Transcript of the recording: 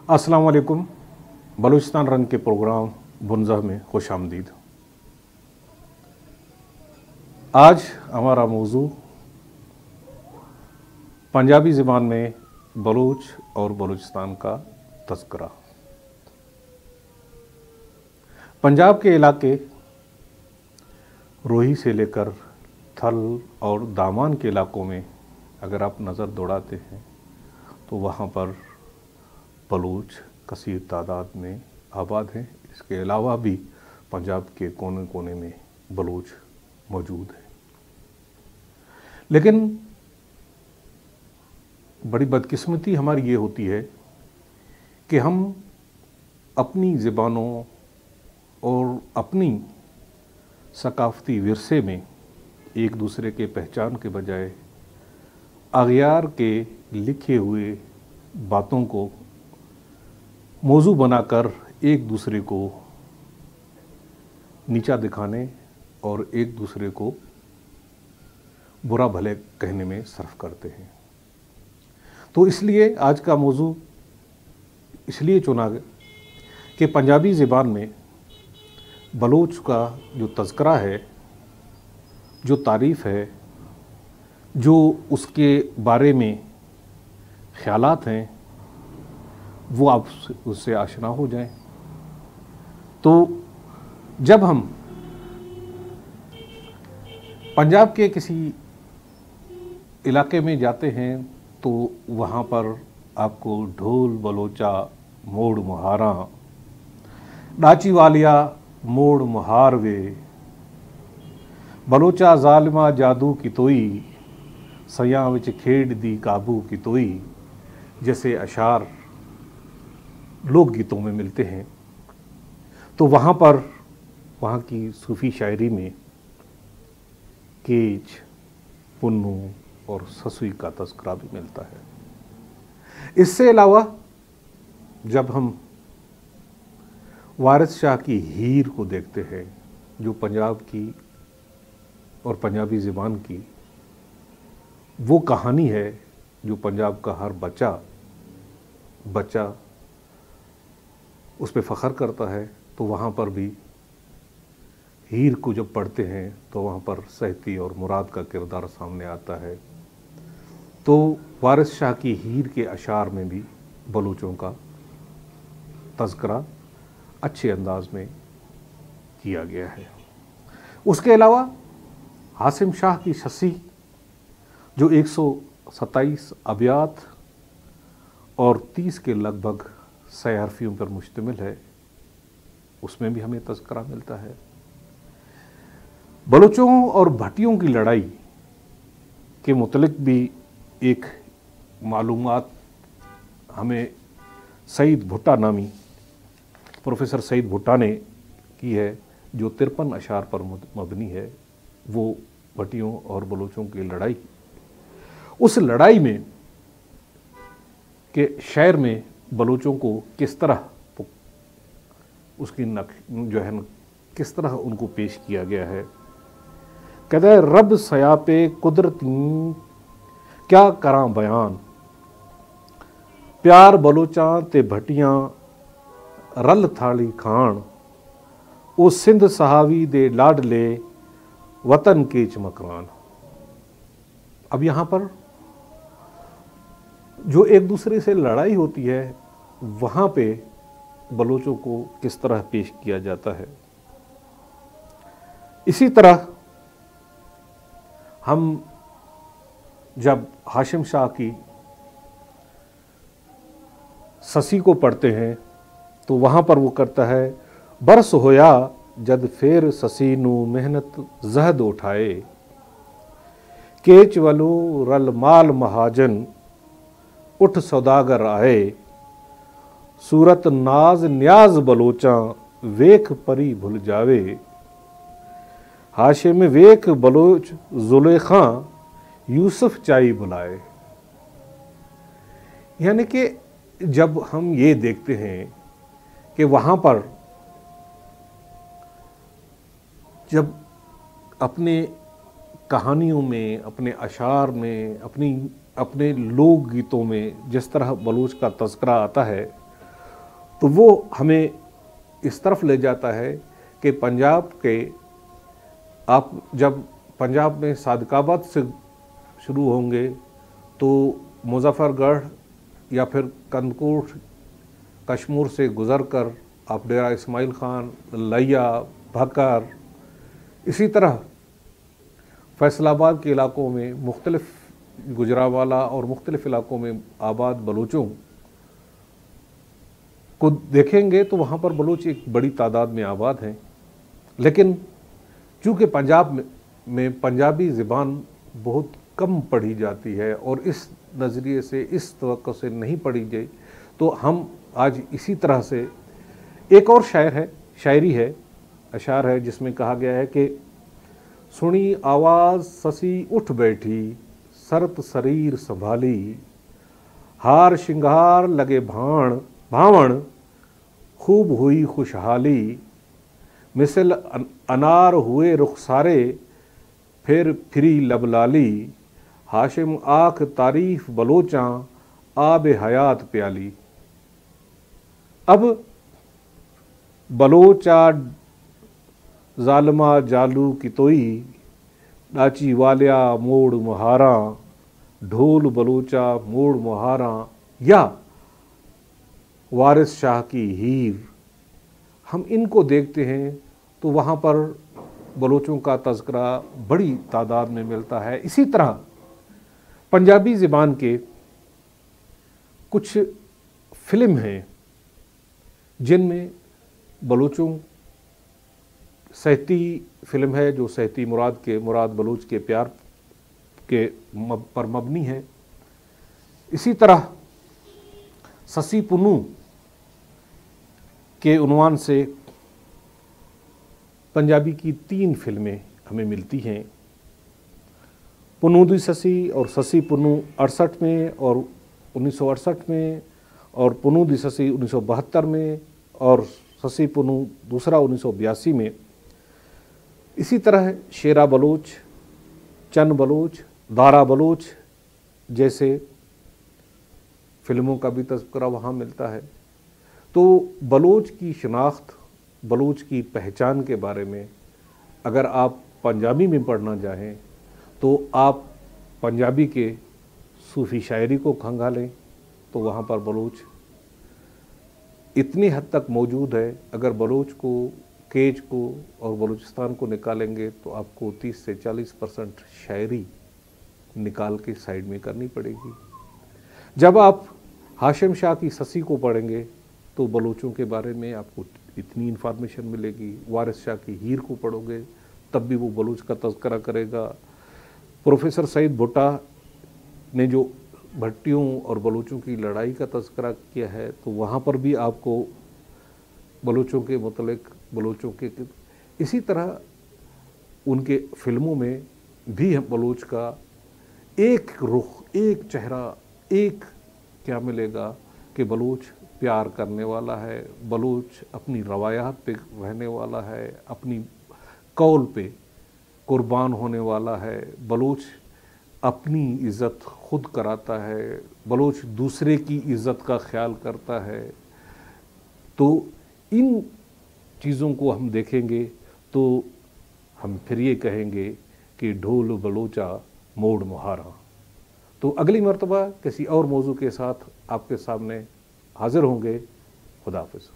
अस्सलाम वालेकुम। बलूचिस्तान रंग के प्रोग्राम बुनज़ह में खुश आमदीद। आज हमारा मौजू पंजाबी ज़बान में बलूच और बलूचिस्तान का तज़किरा। पंजाब के इलाके रोही से लेकर थल और दामान के इलाकों में अगर आप नज़र दौड़ाते हैं तो वहाँ पर बलूच कसीर तादाद में आबाद हैं। इसके अलावा भी पंजाब के कोने कोने में बलूच मौजूद हैं। लेकिन बड़ी बदकिस्मती हमारी ये होती है कि हम अपनी ज़बानों और अपनी सकाफ़ती विरसे में एक दूसरे के पहचान के बजाय अग़यार के लिखे हुए बातों को मौजू बनाकर एक दूसरे को नीचा दिखाने और एक दूसरे को बुरा भले कहने में सर्फ करते हैं। तो इसलिए आज का मौजू इसलिए चुना गया कि पंजाबी ज़बान में बलूच का जो तज़किरा है, जो तारीफ़ है, जो उसके बारे में ख़यालात हैं, वो आप उससे आशना हो जाएं। तो जब हम पंजाब के किसी इलाके में जाते हैं तो वहाँ पर आपको ढोल बलोचा मोड़ मुहारा, डाची वालिया मोड़ मुहारवे, बलोचा जालिमा जादू की तोई, सयां विच खेड दी काबू की तोई जैसे अशार लोकगीतों में मिलते हैं। तो वहाँ पर वहाँ की सूफ़ी शायरी में केच, पुन्नू और ससुई का तज़किरा भी मिलता है। इससे अलावा जब हम वारिस शाह की हीर को देखते हैं, जो पंजाब की और पंजाबी ज़बान की वो कहानी है जो पंजाब का हर बच्चा उस पर फ़ख्र करता है, तो वहाँ पर भी हीर को जब पढ़ते हैं तो वहाँ पर सहती और मुराद का किरदार सामने आता है। तो वारिस शाह की हीर के अशार में भी बलूचों का तज़किरा अच्छे अंदाज में किया गया है। उसके अलावा हासिम शाह की शसी जो 127 अबियात और 30 के लगभग सयारफियों पर मुश्तमिल है, उसमें भी हमें तज़किरा मिलता है। बलूचों और भटियों की लड़ाई के मुतलिक भी एक मालूमात हमें सईद भुट्टा नामी प्रोफेसर सईद भुट्टा ने की है, जो 53 अशार पर मबनी है। वो भटियों और बलूचों की लड़ाई, उस लड़ाई में के शायर में बलूचों को किस तरह उसकी जो है किस तरह उनको पेश किया गया है। कहता है रब सयापे कुदरती क्या करा बयान, प्यार बलूचां ते भटियां रल थाली खान, ओ सिंध सहावी दे लाडले वतन के चमकरान। अब यहाँ पर जो एक दूसरे से लड़ाई होती है, वहाँ पे बलूचों को किस तरह पेश किया जाता है। इसी तरह हम जब हाशिम शाह की ससी को पढ़ते हैं तो वहाँ पर वो करता है बरस होया जद फेर ससी नू मेहनत जहद उठाए, केच वलो रल माल महाजन उठ सौदागर आए, सूरत नाज न्याज बलोचां वेख परी भुल जावे, हाशिम वेख बलोच जुलेखां यूसुफ चाई बुलाए। यानी कि जब हम ये देखते हैं कि वहाँ पर जब अपने कहानियों में, अपने अशार में, अपने लोक गीतों में जिस तरह बलूच का तज़किरा आता है, तो वो हमें इस तरफ ले जाता है कि पंजाब के, आप जब पंजाब में सादिकाबाद से शुरू होंगे तो मुजफ्फरगढ़ या फिर कंदकोट कश्मीर से गुज़र कर आप डेरा इस्माइल ख़ान, लिया, भकर, इसी तरह फैसलाबाद के इलाकों में मुख्तलिफ, गुजरावाला और मुख्तलिफ इलाकों में आबाद बलूचों को देखेंगे तो वहाँ पर बलूच एक बड़ी तादाद में आबाद हैं। लेकिन चूँकि पंजाब में पंजाबी ज़बान बहुत कम पढ़ी जाती है और इस नज़रिए से, इस तवक्को से नहीं पढ़ी गई, तो हम आज इसी तरह से एक और शायरी है, अशार है, जिसमें कहा गया है कि सुनी आवाज़ ससी उठ बैठी, सरत शरीर संभाली, हार श्रृंगार लगे भावण, खूब हुई खुशहाली, मिसल अनार हुए रुखसारे, फिर फिरी लबलाली, हाशिम आख तारीफ बलोचां, आब हयात प्याली। अब बलोचा जालमा जालू की तोई, डाची वालिया मोड़ मुहारा, ढोल बलोचा मोड़ मुहारा, या वारिस शाह की हीर, हम इनको देखते हैं तो वहाँ पर बलोचों का तज़किरा बड़ी तादाद में मिलता है। इसी तरह पंजाबी ज़बान के कुछ फ़िल्म हैं जिनमें बलूचों, सहती फ़िल्म है जो सहती मुराद बलूच के प्यार के पर मबनी है। इसी तरह ससी पुनू के उन्वान से पंजाबी की 3 फिल्में हमें मिलती हैं, पुनू दी ससी और ससी पुनू 68 में और 1968 में, और पुनू दी ससी 1972 में, और ससी पुनू दूसरा 1982 में। इसी तरह शेरा बलोच, चन बलोच, दारा बलोच जैसे फिल्मों का भी तज़किरा वहाँ मिलता है। तो बलोच की शनाख्त, बलोच की पहचान के बारे में अगर आप पंजाबी में पढ़ना चाहें तो आप पंजाबी के सूफ़ी शायरी को खंगालें तो वहाँ पर बलोच इतनी हद तक मौजूद है। अगर बलोच को, केज को और बलूचिस्तान को निकालेंगे तो आपको 30 से 40% शायरी निकाल के साइड में करनी पड़ेगी। जब आप हाशिम शाह की ससी को पढ़ेंगे तो बलूचों के बारे में आपको इतनी इन्फॉर्मेशन मिलेगी। वारिस शाह की हीर को पढ़ोगे तब भी वो बलूच का तज़किरा करेगा। प्रोफेसर सईद भुट्टा ने जो भट्टियों और बलूचों की लड़ाई का तज़किरा किया है तो वहाँ पर भी आपको बलूचों के मुतल्लिक़, बलूचों के, इसी तरह उनके फ़िल्मों में भी हम बलूच का एक रुख, एक चेहरा, एक क्या मिलेगा कि बलूच प्यार करने वाला है, बलूच अपनी रवायात पे रहने वाला है, अपनी कौल पे कुर्बान होने वाला है, बलूच अपनी इज़्ज़त खुद कराता है, बलूच दूसरे की इज़्ज़त का ख्याल करता है। तो इन चीज़ों को हम देखेंगे तो हम फिर ये कहेंगे कि ढोल बलोचा मोड़ मुहारा। तो अगली मर्तबा किसी और मौजू के साथ आपके सामने हाज़िर होंगे। खुदा हाफ़िज़।